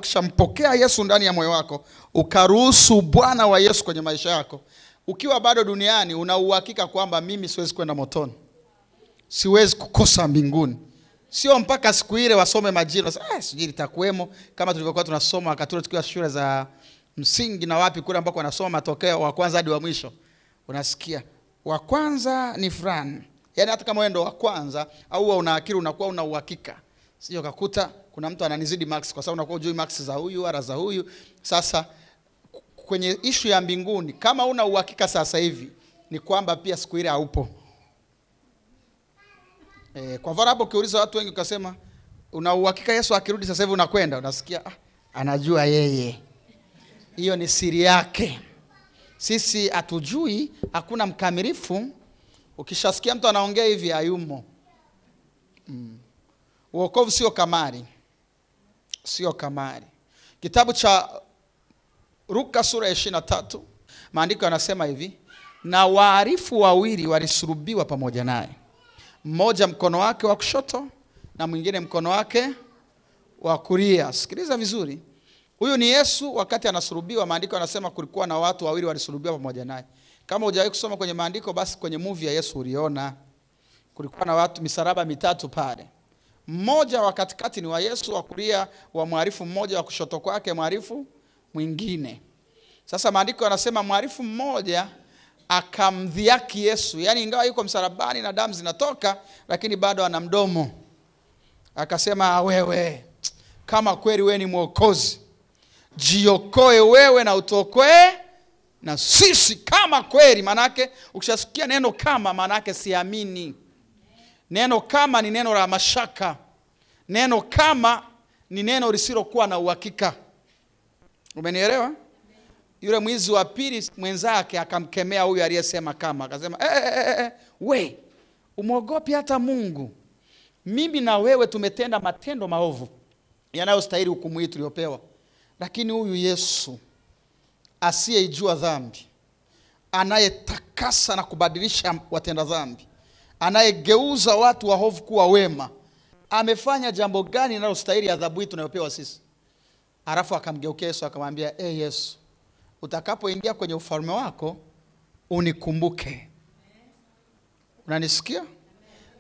ukishampokea Yesu ndani ya moyo wako, ukaruhusu Bwana wa Yesu kwenye maisha yako, ukiwa bado duniani una uhakika kwamba mimi siwezi kwenda motoni. Siwezi kukosa mbinguni. Sio mpaka siku ile wasome majira, sijui litakuwemo kama tulivyokuwa tunasoma wakati tukiwa shule za msingi na wapi kule ambako wanasoma matokeo wa kwanza hadi wa mwisho. Unasikia wa kwanza ni fulani. Yaani hata kama wewe ndo wa kwanza au una akili unakuwa una uhakika. Sio kakuta kuna mtu ananizidi marks kwa sababu unakuwa hujui marks za huyu ara za huyu. Sasa kwenye issue ya mbinguni, kama una uhakika sasa hivi ni kwamba pia siku ile haupo. Kwa mfano hapo ukiuliza watu wengi ukasema una uhakika Yesu akirudi sasa hivi unakwenda, unasikia anajua yeye. Hiyo ni siri yake. Sisi hatujui, hakuna mkamilifu. Ukishasikia mtu anaongea hivi hayumo. Wokovu sio kamari. Sio kamari. Kitabu cha Luka sura ya 23, maandiko yanasema hivi, na waarifu wawili walisulubiwa pamoja naye. Mmoja mkono wake wa kushoto na mwingine mkono wake wa kulia. Sikiliza vizuri. Huyu ni Yesu wakati anasulubiwa. Maandiko yanasema kulikuwa na watu wawili walisulubiwa pamoja naye. Kama hujawahi kusoma kwenye maandiko basi kwenye movie ya Yesu uliona kulikuwa na watu misaraba mitatu pale. Mmoja wa katikati ni wa Yesu, wa kulia wa mwarifu mmoja, wa kushoto kwake mwarifu mwingine. Sasa maandiko yanasema mwarifu mmoja akamdhiaki Yesu. Yaani ingawa yuko msalabani na damu zinatoka lakini bado ana mdomo. Akasema wewe kama kweli wewe ni mwokozi, jiokoe wewe na utokoe na sisi kama kweli. Manake ukishasikia neno kama manake siamini. Neno kama ni neno la mashaka. Neno kama ni neno lisilokuwa na uhakika. Umenielewa? Yule mwizi wa pili mwenzake akamkemea huyu aliyesema kama. Akasema we umuogopi hata Mungu? Mimi na wewe tumetenda matendo maovu yanayostahili hukumu hii tuliyopewa. Lakini huyu Yesu asiyeijua dhambi, anayetakasa na kubadilisha watenda dhambi, anayegeuza watu waovu kuwa wema, amefanya jambo gani linalostahili adhabu hii tunayopewa sisi? Alafu akamgeukia Yesu akamwambia, Yesu, utakapoingia kwenye ufalme wako unikumbuke. Unanisikia?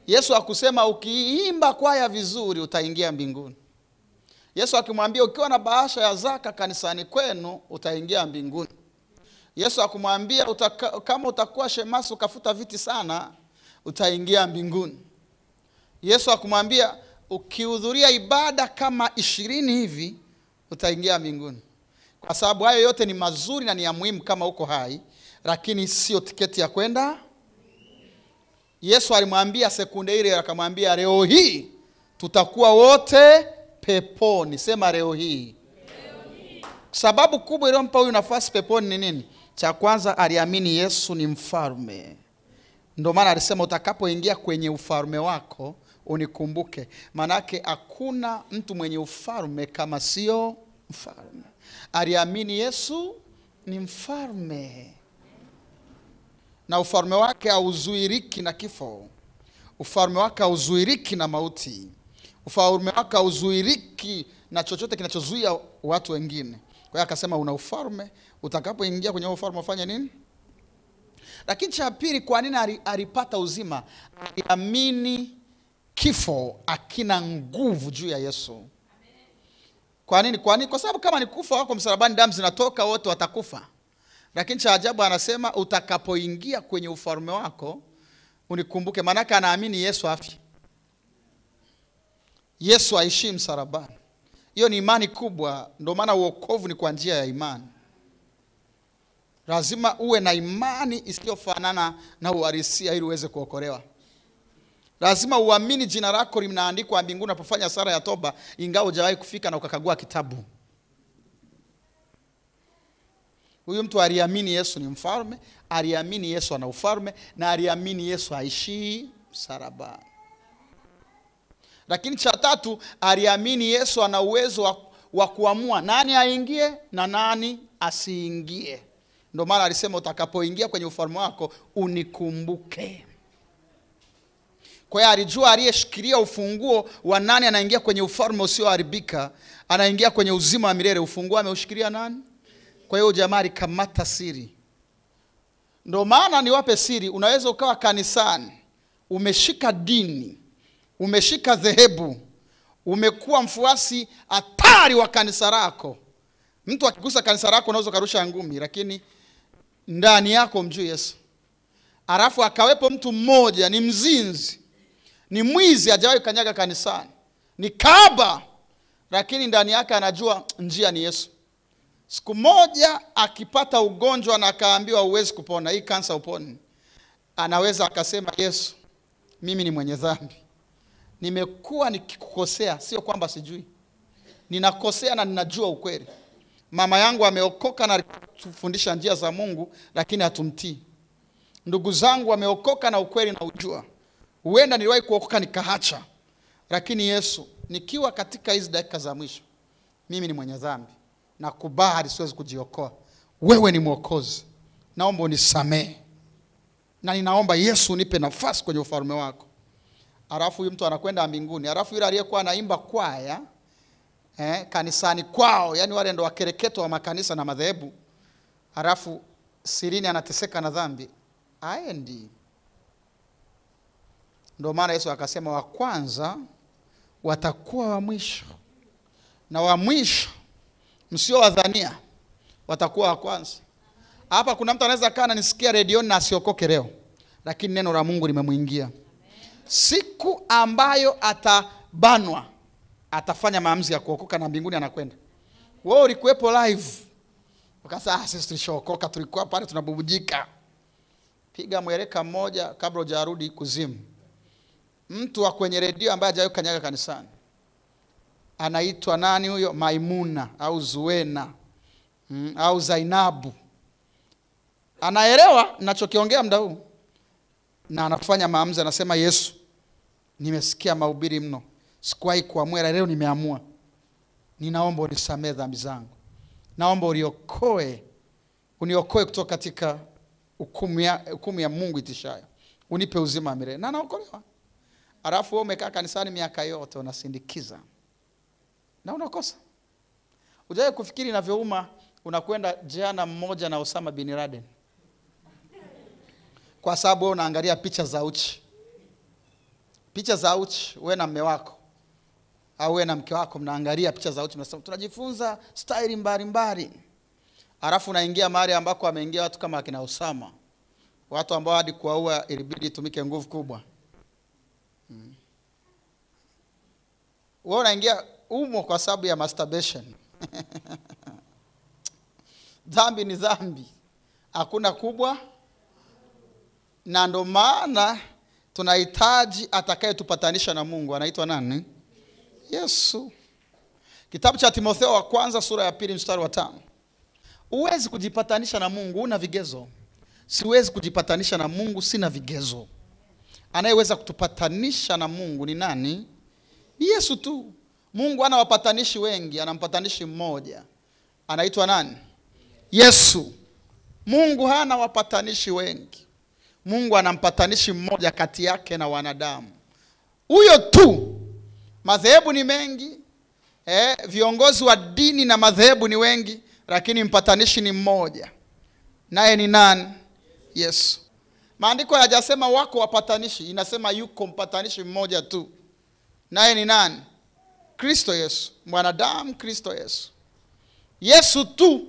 Yesu hakusema ukiimba kwaya vizuri utaingia mbinguni. Yesu akimwambia ukiwa na bahasha ya zaka kanisani kwenu utaingia mbinguni. Yesu akamwambia kama utakuwa shemasi ukafuta viti sana utaingia mbinguni. Yesu akamwambia ukihudhuria ibada kama 20 hivi utaingia mbinguni. Kwa sababu hayo yote ni mazuri na ni ya muhimu kama uko hai, lakini sio tiketi ya kwenda. Yesu alimwambia sekunde ile, akamwambia leo hii tutakuwa wote peponi. Sema leo hii. Sababu kubwa iliyompa huyu nafasi peponi ni nini? Cha kwanza aliamini Yesu ni mfalme. Ndio maana alisema utakapoingia kwenye ufalme wako unikumbuke. Manake hakuna mtu mwenye ufalme kama sio mfalme. Aliamini Yesu ni mfalme. Na ufalme wake hauzuiriki na kifo. Ufalme wake hauzuiriki na mauti. Ufalme wake hauzuiriki na chochote kinachozuia watu wengine. Kwa hiyo akasema una ufalme, utakapoingia kwenye ufalme ufanye nini? Lakini cha pili, kwa nini alipata uzima? Aliamini kifo akina nguvu juu ya Yesu. Kwa nini? Kwa sababu kama ni kufa wako msalabani damu zinatoka wote watakufa. Lakini cha ajabu anasema utakapoingia kwenye ufalme wako unikumbuke. Maana anaamini Yesu afi. Yesu aishi msalabani. Hiyo ni imani kubwa. Ndio maana wokovu ni kwa njia ya imani. Lazima uwe na imani isiyofanana na uhalisia ili uweze kuokolewa. Lazima uamini jina lako limeandikwa mbinguni unapofanya sala ya toba ingawa hujawahi kufika na ukakagua kitabu. Huyu mtu aliamini Yesu ni mfalme, aliamini Yesu ana ufalme, na aliamini Yesu aishi msalabani. Lakini cha tatu, aliamini Yesu ana uwezo wa kuamua nani aingie na nani asiingie. Ndio maana alisema utakapoingia kwenye ufalme wako unikumbuke. Kwa hiyo alijua aliyeshikilia ufunguo wa nani anaingia kwenye ufalme usioharibika, anaingia kwenye uzima wa milele. Ufunguo ameushikilia nani? Kwa hiyo jamaa alikamata siri. Ndio maana niwape siri, unaweza ukawa kanisani, umeshika dini, umeshika dhehebu, umekuwa mfuasi hatari wa kanisa lako. Mtu akigusa kanisa lako unaweza karusha ngumi, lakini ndani yako mjui Yesu. Alafu akawepo mtu mmoja ni mzinzi, ni mwizi, hajawahi kanyaga kanisani, ni kahaba, lakini ndani yake anajua njia ni Yesu. Siku moja akipata ugonjwa na akaambiwa uwezi kupona, hii kansa uponi, anaweza akasema, Yesu, mimi ni mwenye dhambi, nimekuwa nikikukosea, sio kwamba sijui, ninakosea na ninajua ukweli. Mama yangu ameokoka na tufundisha njia za Mungu, lakini hatumtii. Ndugu zangu wameokoka na ukweli na ujua. Huenda niliwahi kuokoka nikaacha, lakini Yesu, nikiwa katika hizi dakika za mwisho, mimi ni mwenye dhambi, nakubali siwezi kujiokoa, wewe ni mwokozi, naomba unisamehe, na ninaomba Yesu unipe nafasi kwenye ufalme wako. Alafu huyu mtu anakwenda mbinguni. Alafu yule aliyekuwa anaimba kwaya kanisani kwao, yani wale ndo wakereketo wa makanisa na madhehebu, alafu sirini anateseka na dhambi, aendi. Ndio maana Yesu akasema wa kwanza watakuwa wa mwisho, na wa mwisho msio wadhania watakuwa wa kwanza. Hapa kuna mtu anaweza kana nisikia redioni na asiokoke leo, lakini neno la Mungu limemuingia. Siku ambayo atabanwa, atafanya maamuzi ya kuokoka na mbinguni anakwenda. Wewe ulikuwepo live, ukasema sisi tulishokoka, tulikuwa pale tunabubujika. Piga mweleka mmoja kabla hujarudi kuzimu. Mtu wa kwenye redio ambaye hajawahi kanyaga kanisani, anaitwa nani huyo? Maimuna au Zuena au Zainabu. Anaelewa ninachokiongea muda huu, na anafanya maamuzi, anasema Yesu, nimesikia mahubiri mno, sikuwahi kuamua, leo nimeamua, ninaomba unisamehe dhambi zangu, naomba uniokoe kutoka katika hukumu ya Mungu itishayo, unipe uzima wa milele, na anaokolewa. Alafu wewe umekaa kanisani miaka yote unasindikiza na unakosa. Ujaye kufikiri inavyouma, unakwenda jana mmoja na Osama bin Laden, kwa sababu wewe unaangalia picha za uchi. Picha za uchi, wewe na mume wako au wewe na mke wako mnaangalia picha za uchi, mnasema tunajifunza style mbalimbali. Alafu unaingia mahali ambako ameingia watu kama akina Osama, watu ambao hadi kuwaua ilibidi tumike nguvu kubwa. Wewe unaingia umo kwa sababu ya masturbation. Dhambi ni dhambi, hakuna kubwa, na ndo maana tunahitaji atakayetupatanisha na Mungu. Anaitwa nani? Yesu. Kitabu cha Timotheo wa kwanza sura ya 2 mstari wa 5. Huwezi kujipatanisha na Mungu una vigezo. Siwezi kujipatanisha na Mungu sina vigezo. Anayeweza kutupatanisha na Mungu ni nani? Ni Yesu tu. Mungu ana wapatanishi wengi, ana mpatanishi mmoja. Anaitwa nani? Yesu. Mungu hana wapatanishi wengi. Mungu ana mpatanishi mmoja kati yake na wanadamu. Huyo tu. Madhehebu ni mengi, viongozi wa dini na madhehebu ni wengi, lakini mpatanishi ni mmoja. Naye ni nani? Yesu. Maandiko hayajasema wako wapatanishi, inasema yuko mpatanishi mmoja tu. Naye ni nani? Kristo Yesu. Mwanadamu Kristo Yesu. Yesu tu.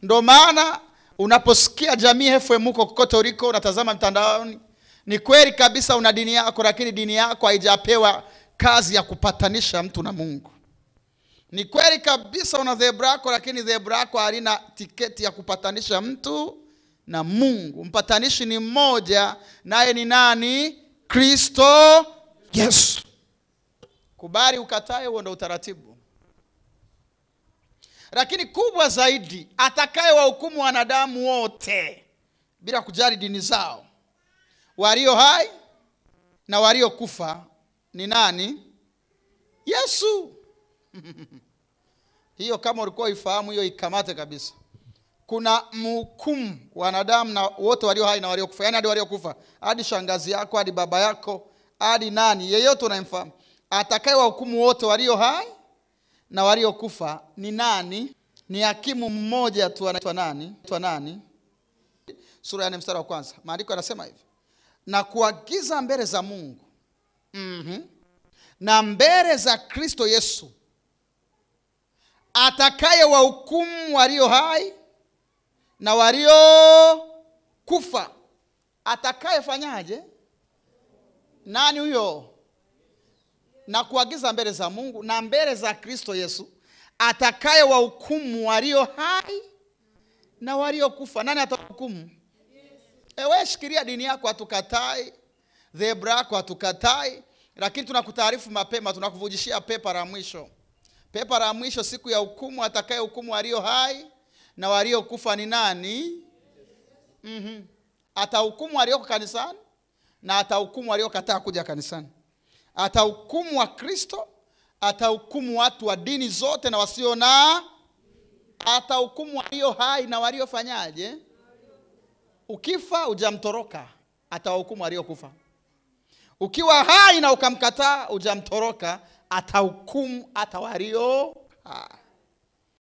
Ndio maana unaposikia Jamii FM huko kokote uliko, unatazama mtandaoni, ni kweli kabisa una dini yako, lakini dini yako haijapewa kazi ya kupatanisha mtu na Mungu. Ni kweli kabisa una dhehebu lako, lakini dhehebu lako halina tiketi ya kupatanisha mtu na Mungu. Mpatanishi ni mmoja, naye ni nani? Kristo Yesu. Kubali ukatae, huo ndio utaratibu. Lakini kubwa zaidi, atakaye wahukumu wanadamu wote bila kujali dini zao, walio hai na walio kufa, ni nani? Yesu. Hiyo kama ulikuwa ifahamu, hiyo ikamate kabisa. Kuna mhukumu wanadamu na wote walio hai na walio kufa. Yaani hadi walio kufa, hadi shangazi yako, hadi baba yako, hadi nani? Yeyote unayemfahamu. Atakaye wahukumu wote walio hai na waliokufa ni nani? Ni hakimu mmoja tu, anaitwa nani? Nani? Sura ya 4 mstari wa kwanza. Maandiko yanasema hivi: na kuagiza mbele za Mungu na mbele za Kristo Yesu, atakaye wahukumu walio hai na waliokufa. Atakaye fanyaje? Nani huyo? Na kuagiza mbele za Mungu na mbele za Kristo Yesu, atakaye wahukumu walio hai na waliokufa. Nani atahukumu? Wewe shikilia dini yako, hatukatai. Dhebra yako hatukatai. Lakini tunakutaarifu mapema, tunakuvujishia pepa la mwisho. Pepa la mwisho siku ya hukumu, atakaye hukumu walio hai na waliokufa ni nani? Atahukumu walioko kanisani na atahukumu waliokataa kuja kanisani. Atahukumu wa Kristo, atahukumu watu wa dini zote na wasio na, atahukumu walio hai na waliofanyaje? Ukifa hujamtoroka, atahukumu waliokufa. Ukiwa hai na ukamkataa hujamtoroka, atahukumu hata walio hai.